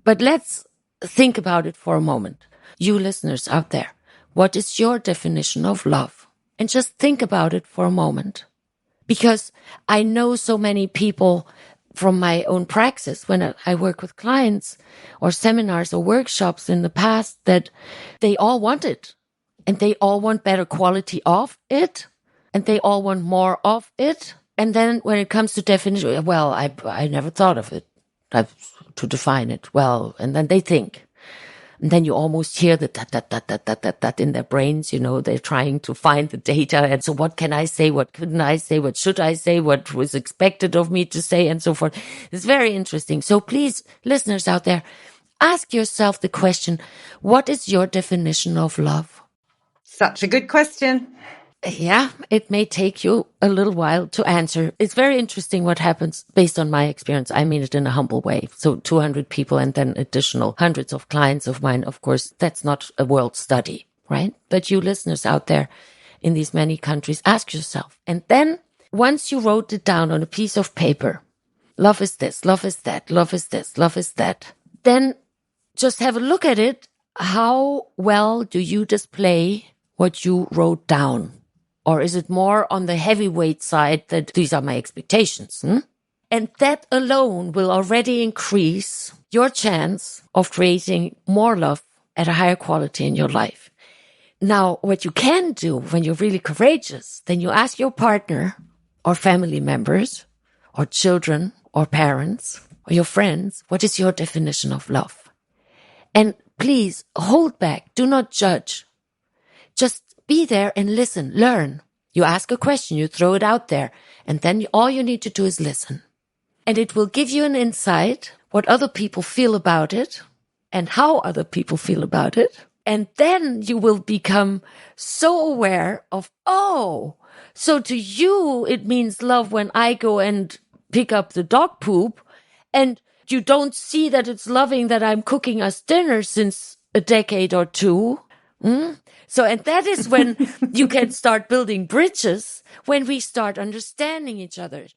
But let's think about it for a moment. You listeners out there, what is your definition of love? And just think about it for a moment. Because I know so many people from my own praxis when I work with clients or seminars or workshops in the past that they all want it. And they all want better quality of it. And they all want more of it. And then when it comes to definition, well, I never thought of it to define it. Well, and then they think. And then you almost hear the that in their brains, they're trying to find the data. And so what can I say? What couldn't I say? What should I say? What was expected of me to say? And so forth. It's very interesting. So please, listeners out there, ask yourself the question, what is your definition of love? Such a good question. Yeah, it may take you a little while to answer. It's very interesting what happens based on my experience. I mean it in a humble way. So 200 people and then additional hundreds of clients of mine. Of course, that's not a world study, right? But you listeners out there in these many countries, ask yourself. And then once you wrote it down on a piece of paper, love is this, love is that, love is this, love is that, then just have a look at it. How well do you display what you wrote down? Or is it more on the heavyweight side that these are my expectations? And that alone will already increase your chance of creating more love at a higher quality in your life. Now, what you can do when you're really courageous, then you ask your partner or family members or children or parents or your friends, what is your definition of love? And please hold back. Do not judge. Just be there and listen, learn. You ask a question, you throw it out there, and then all you need to do is listen. And it will give you an insight what other people feel about it and how other people feel about it. And then you will become so aware of, so to you it means love when I go and pick up the dog poop, and you don't see that it's loving that I'm cooking us dinner since a decade or two. So, and that is when you can start building bridges, when we start understanding each other.